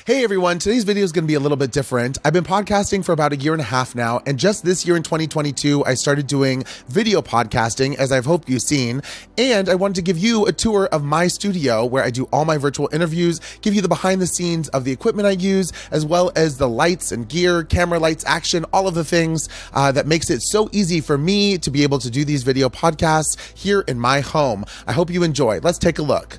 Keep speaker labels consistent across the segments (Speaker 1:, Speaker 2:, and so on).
Speaker 1: Hey everyone, today's video is going to be a little bit different. I've been podcasting for about 1.5 years now, and just this year in 2022, I started doing video podcasting, as I've hoped you've seen, and I wanted to give you a tour of my studio where I do all my virtual interviews, give you the behind the scenes of the equipment I use, as well as the lights and gear, camera lights, action, all of the things that makes it so easy for me to be able to do these video podcasts here in my home. I hope you enjoy. Let's take a look.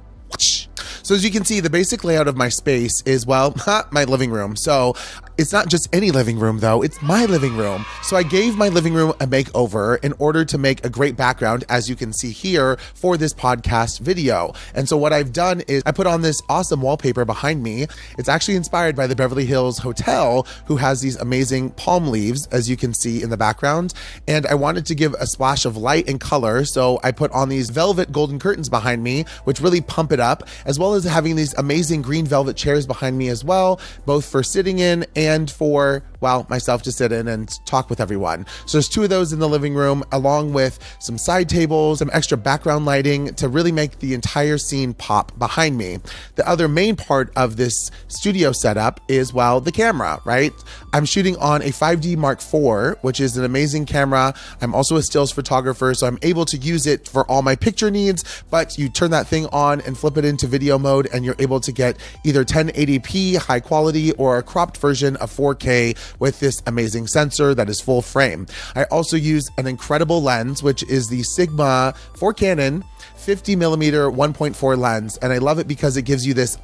Speaker 1: So as you can see, the basic layout of my space is, well, my living room. So it's not just any living room though, it's my living room. So I gave my living room a makeover in order to make a great background, as you can see here, for this podcast video. And so what I've done is I put on this awesome wallpaper behind me. It's actually inspired by the Beverly Hills Hotel, who has these amazing palm leaves, as you can see in the background. And I wanted to give a splash of light and color. So I put on these velvet golden curtains behind me, which really pump it up, as well as having these amazing green velvet chairs behind me as well, both for sitting in and for, well, myself to sit in and talk with everyone. So there's 2 of those in the living room, along with some side tables, some extra background lighting to really make the entire scene pop behind me. The other main part of this studio setup is, well, the camera, right? I'm shooting on a 5D Mark IV, which is an amazing camera. I'm also a stills photographer, so I'm able to use it for all my picture needs, but you turn that thing on and flip it into video mode, and you're able to get either 1080p high quality or a cropped version of 4K with this amazing sensor that is full frame. I also use an incredible lens, which is the Sigma for Canon 50mm 1.4 lens, and I love it because it gives you this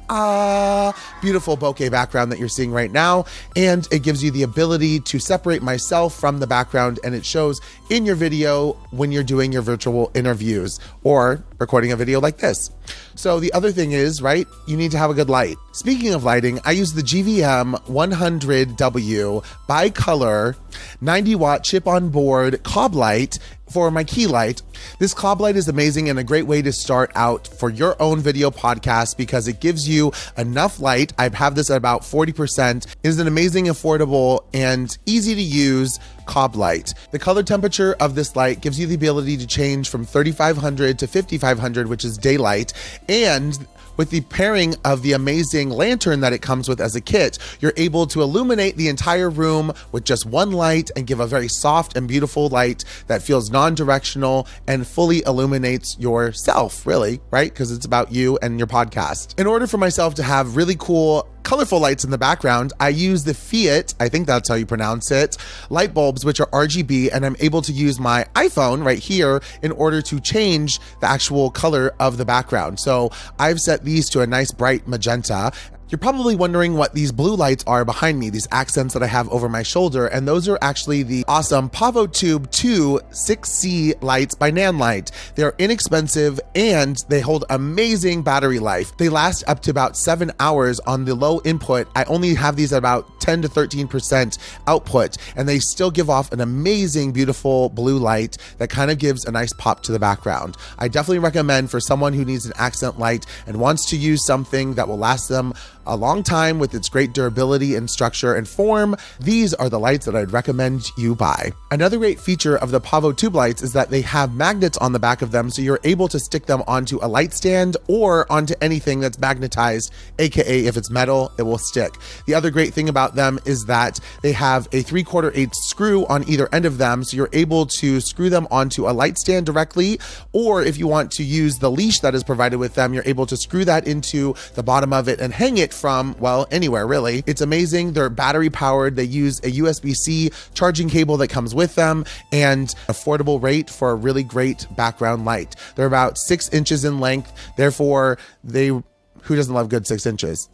Speaker 1: beautiful bokeh background that you're seeing right now, and it gives you the ability to separate myself from the background, and it shows in your video when you're doing your virtual interviews or recording a video like this. So the other thing is, right, you need to have a good light. Speaking of lighting, I use the GVM 100W bi-color 90-watt chip-on-board cob light for my key light. This cob light is amazing and a great way to start out for your own video podcast because it gives you enough light. I have this at about 40%. It is an amazing, affordable, and easy to use cob light. The color temperature of this light gives you the ability to change from 3500 to 5500, which is daylight, and with the pairing of the amazing lantern that it comes with as a kit, you're able to illuminate the entire room with just one light and give a very soft and beautiful light that feels non-directional and fully illuminates yourself, really, right? Because it's about you and your podcast. In order for myself to have really cool colorful lights in the background, I use the Feit, I think that's how you pronounce it, light bulbs, which are RGB, and I'm able to use my iPhone right here in order to change the actual color of the background. So I've set these to a nice bright magenta. You're probably wondering what these blue lights are behind me, these accents that I have over my shoulder, and those are actually the awesome PavoTube 2 6C lights by Nanlite. They're inexpensive and they hold amazing battery life. They last up to about 7 hours on the low input. I only have these at about 10 to 13% output, and they still give off an amazing, beautiful blue light that kind of gives a nice pop to the background. I definitely recommend for someone who needs an accent light and wants to use something that will last them a long time with its great durability and structure and form, these are the lights that I'd recommend you buy. Another great feature of the PavoTube lights is that they have magnets on the back of them, so you're able to stick them onto a light stand or onto anything that's magnetized, aka if it's metal, it will stick. The other great thing about them is that they have a 3/4/8 screw on either end of them, so you're able to screw them onto a light stand directly, or if you want to use the leash that is provided with them, you're able to screw that into the bottom of it and hang it from, well, anywhere really. It's amazing. They're battery powered. They use a USB-C charging cable that comes with them, and affordable rate for a really great background light. They're about 6 inches in length. Therefore, who doesn't love good 6 inches?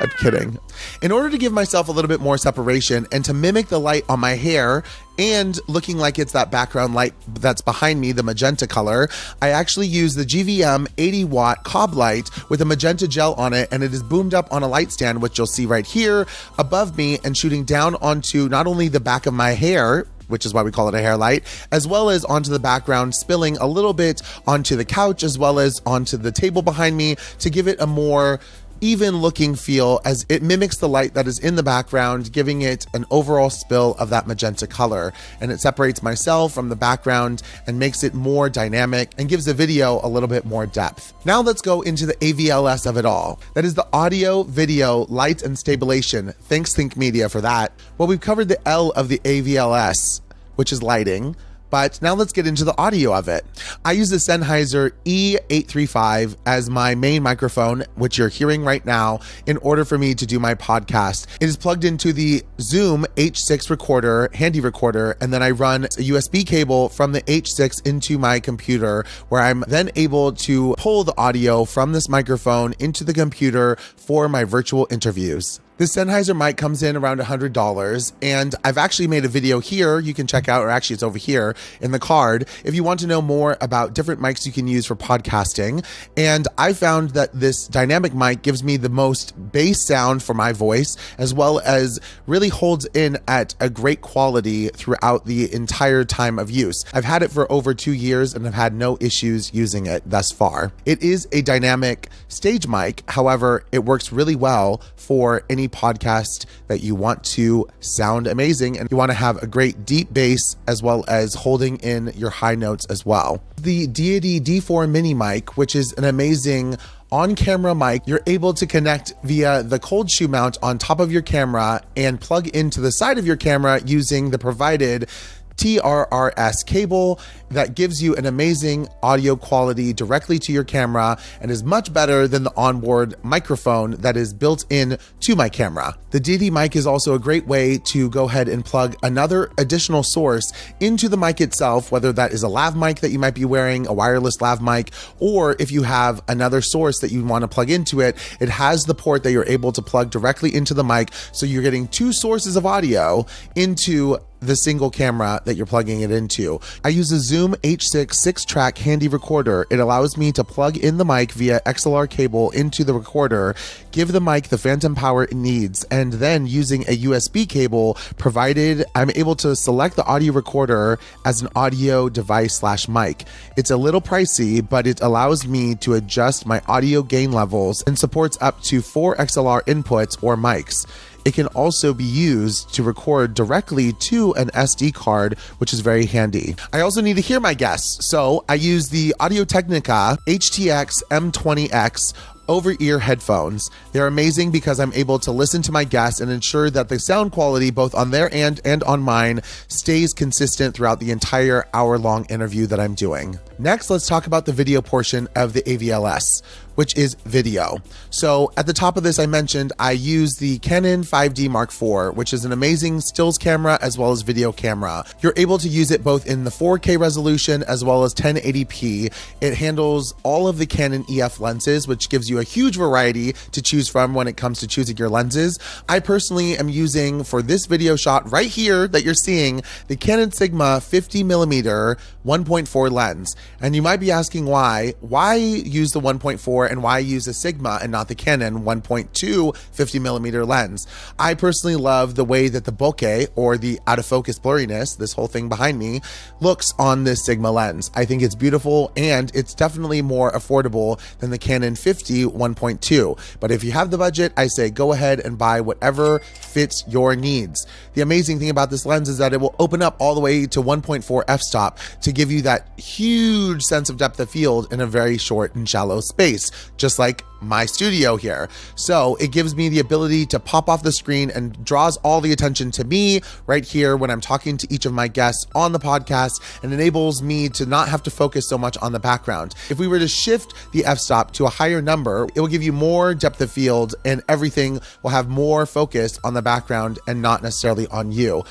Speaker 1: I'm kidding. In order to give myself a little bit more separation and to mimic the light on my hair and looking like it's that background light that's behind me, the magenta color, I actually use the GVM 80-watt cob light with a magenta gel on it, and it is boomed up on a light stand, which you'll see right here above me and shooting down onto not only the back of my hair, which is why we call it a hair light, as well as onto the background, spilling a little bit onto the couch as well as onto the table behind me to give it a more even looking feel as it mimics the light that is in the background, giving it an overall spill of that magenta color. And it separates myself from the background and makes it more dynamic and gives the video a little bit more depth. Now let's go into the AVLS of it all. That is the audio, video, light, and stabilization. Thanks Think Media for that. Well, we've covered the L of the AVLS, which is lighting. But now let's get into the audio of it. I use the Sennheiser E835 as my main microphone, which you're hearing right now, in order for me to do my podcast. It is plugged into the Zoom H6 recorder, handy recorder, and then I run a USB cable from the H6 into my computer, where I'm then able to pull the audio from this microphone into the computer for my virtual interviews. This Sennheiser mic comes in around $100, and I've actually made a video here you can check out, or actually it's over here in the card, if you want to know more about different mics you can use for podcasting. And I found that this dynamic mic gives me the most bass sound for my voice, as well as really holds in at a great quality throughout the entire time of use. I've had it for over 2 years and I've had no issues using it thus far. It is a dynamic stage mic, however, it works really well for any podcast that you want to sound amazing and you want to have a great deep bass as well as holding in your high notes as well. The Deity D4 mini mic, which is an amazing on-camera mic, you're able to connect via the cold shoe mount on top of your camera and plug into the side of your camera using the provided TRRS cable that gives you an amazing audio quality directly to your camera and is much better than the onboard microphone that is built in to my camera. The DD mic is also a great way to go ahead and plug another additional source into the mic itself, whether that is a lav mic that you might be wearing, a wireless lav mic, or if you have another source that you want to plug into it, it has the port that you're able to plug directly into the mic. So you're getting two sources of audio into the single camera that you're plugging it into. I use a Zoom H6 6-track handy recorder. It allows me to plug in the mic via XLR cable into the recorder, give the mic the phantom power it needs, and then using a USB cable provided, I'm able to select the audio recorder as an audio device / mic. It's a little pricey, but it allows me to adjust my audio gain levels and supports up to 4 XLR inputs or mics. It can also be used to record directly to an SD card, which is very handy. I also need to hear my guests, so I use the Audio Technica HTX M20X over-ear headphones. They're amazing because I'm able to listen to my guests and ensure that the sound quality, both on their end and on mine, stays consistent throughout the entire hour-long interview that I'm doing. Next, let's talk about the video portion of the AVLS, which is video. So at the top of this, I mentioned I use the Canon 5D Mark IV, which is an amazing stills camera as well as video camera. You're able to use it both in the 4K resolution as well as 1080p. It handles all of the Canon EF lenses, which gives you a huge variety to choose from when it comes to choosing your lenses. I personally am using, for this video shot right here that you're seeing, the Canon Sigma 50mm 1.4 lens. And you might be asking why use the 1.4 and why use a Sigma and not the Canon 1.2 50mm lens. I personally love the way that the bokeh, or the out of focus blurriness, this whole thing behind me, looks on this Sigma lens. I think it's beautiful and it's definitely more affordable than the Canon 50 1.2. But if you have the budget, I say go ahead and buy whatever fits your needs. The amazing thing about this lens is that it will open up all the way to 1.4 f-stop to give you that huge sense of depth of field in a very short and shallow space, just like my studio here. So it gives me the ability to pop off the screen and draws all the attention to me right here when I'm talking to each of my guests on the podcast, and enables me to not have to focus so much on the background. If we were to shift the f-stop to a higher number, it will give you more depth of field and everything will have more focus on the background and not necessarily on you.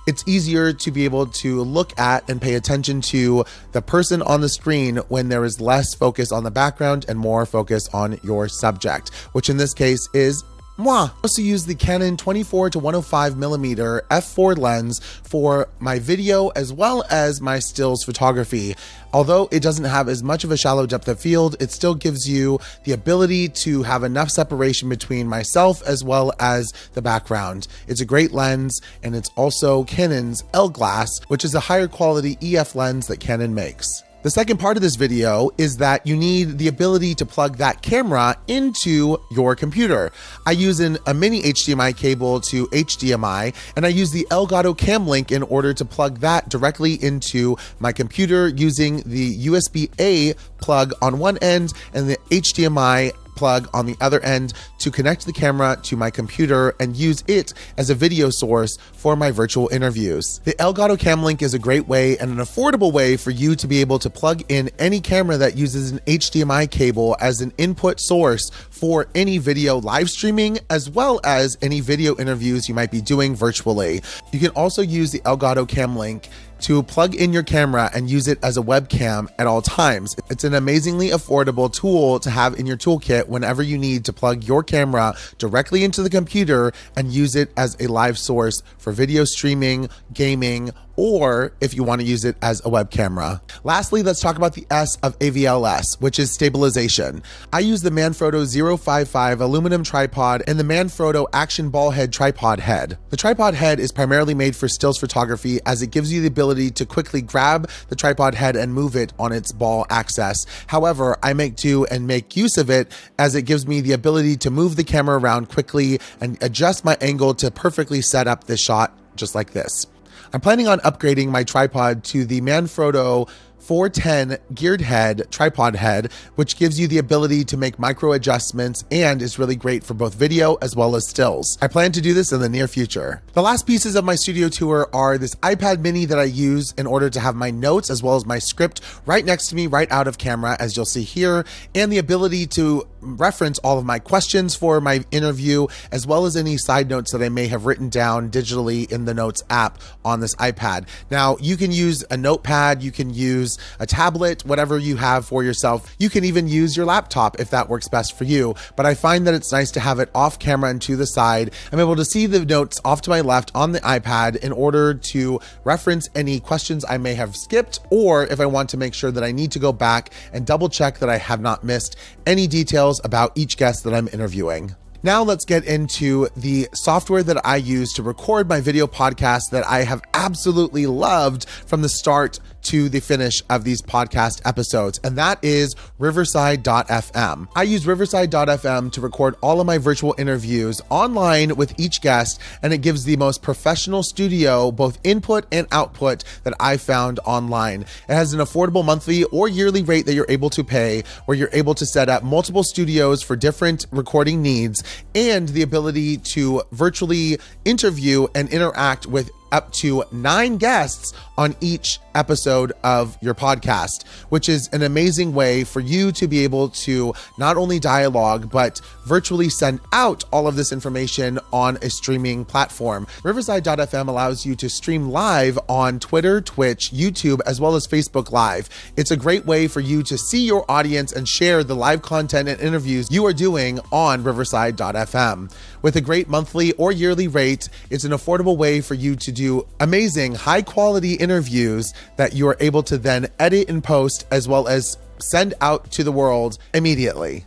Speaker 1: It's easier to be able to look at and pay attention to the person on the screen when there is less focus on the background and more focus on your subject, which in this case is moi. I also use the Canon 24 to 105mm f4 lens for my video as well as my stills photography. Although it doesn't have as much of a shallow depth of field, it still gives you the ability to have enough separation between myself as well as the background. It's a great lens, and it's also Canon's L glass, which is a higher quality EF lens that Canon makes. The second part of this video is that you need the ability to plug that camera into your computer. I use a mini HDMI cable to HDMI, and I use the Elgato Cam Link in order to plug that directly into my computer using the USB-A plug on one end and the HDMI plug on the other end to connect the camera to my computer and use it as a video source for my virtual interviews. The Elgato Cam Link is a great way and an affordable way for you to be able to plug in any camera that uses an HDMI cable as an input source for any video live streaming, as well as any video interviews you might be doing virtually. You can also use the Elgato Cam Link to plug in your camera and use it as a webcam at all times. It's an amazingly affordable tool to have in your toolkit whenever you need to plug your camera directly into the computer and use it as a live source for video streaming, gaming, or if you want to use it as a web camera. Lastly, let's talk about the S of AVLS, which is stabilization. I use the Manfrotto 055 aluminum tripod and the Manfrotto Action Ball Head tripod head. The tripod head is primarily made for stills photography, as it gives you the ability to quickly grab the tripod head and move it on its ball axis. However, I make do and make use of it, as it gives me the ability to move the camera around quickly and adjust my angle to perfectly set up the shot just like this. I'm planning on upgrading my tripod to the Manfrotto 410 geared head tripod head, which gives you the ability to make micro adjustments and is really great for both video as well as stills. I plan to do this in the near future. The last pieces of my studio tour are this iPad mini that I use in order to have my notes as well as my script right next to me, right out of camera, as you'll see here, and the ability to reference all of my questions for my interview, as well as any side notes that I may have written down digitally in the Notes app on this iPad. Now, you can use a notepad, you can use a tablet, whatever you have for yourself. You can even use your laptop if that works best for you. But I find that it's nice to have it off camera and to the side. I'm able to see the notes off to my left on the iPad in order to reference any questions I may have skipped, or if I want to make sure that I need to go back and double check that I have not missed any details about each guest that I'm interviewing. Now let's get into the software that I use to record my video podcast that I have absolutely loved from the start to the finish of these podcast episodes, and that is Riverside.fm. I use Riverside.fm to record all of my virtual interviews online with each guest, and it gives the most professional studio, both input and output, that I found online. It has an affordable monthly or yearly rate that you're able to pay, where you're able to set up multiple studios for different recording needs, and the ability to virtually interview and interact with up to 9 guests on each episode of your podcast, which is an amazing way for you to be able to not only dialogue, but virtually send out all of this information on a streaming platform. Riverside.fm allows you to stream live on Twitter, Twitch, YouTube, as well as Facebook Live. It's a great way for you to see your audience and share the live content and interviews you are doing on Riverside.fm. With a great monthly or yearly rate, it's an affordable way for you to do amazing, high quality interviews that you are able to then edit and post, as well as send out to the world immediately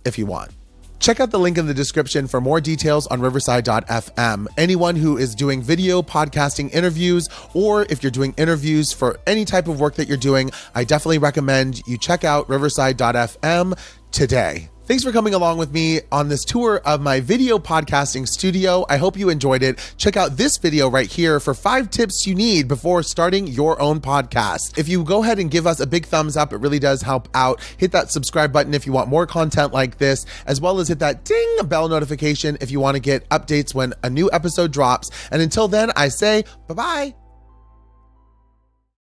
Speaker 1: if you want. Check out the link in the description for more details on Riverside.fm. Anyone who is doing video podcasting interviews, or if you're doing interviews for any type of work that you're doing, I definitely recommend you check out Riverside.fm today. Thanks for coming along with me on this tour of my video podcasting studio. I hope you enjoyed it. Check out this video right here for 5 tips you need before starting your own podcast. If you go ahead and give us a big thumbs up, it really does help out. Hit that subscribe button if you want more content like this, as well as hit that ding bell notification if you want to get updates when a new episode drops. And until then, I say bye-bye.